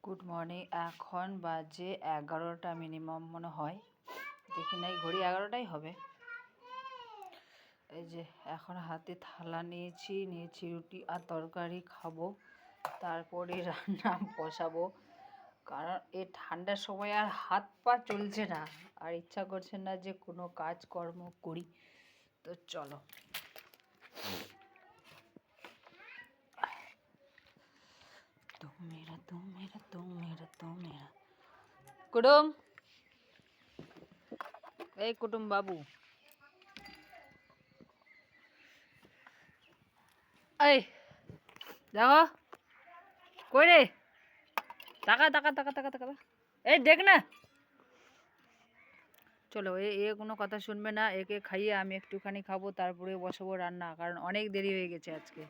Good morning. এখন বাজে 11টা minimum মনে হয়, দেখি নাই ঘড়ি 11টাই হবে। এই যে এখন হাতে থালা নিয়েছি রুটি আর তরকারি খাবো, তারপরে রান্না বসাবো। কারণ এই ঠান্ডার সময় আর হাত পা চলছে না, আর ইচ্ছা করছে না যে কোনো কাজকর্ম করি। তো চলো কুটুম, এই কুটুম বাবু, এই দেখো কই রে, টাকা টাকা টাকা টাকা টাকা, এই দেখ না। চলো, এ কোনো কথা শুনবে না, একে খাইয়ে আমি একটুখানি খাবো, তারপরে বসাবো রান্না, কারণ অনেক দেরি হয়ে গেছে আজকে।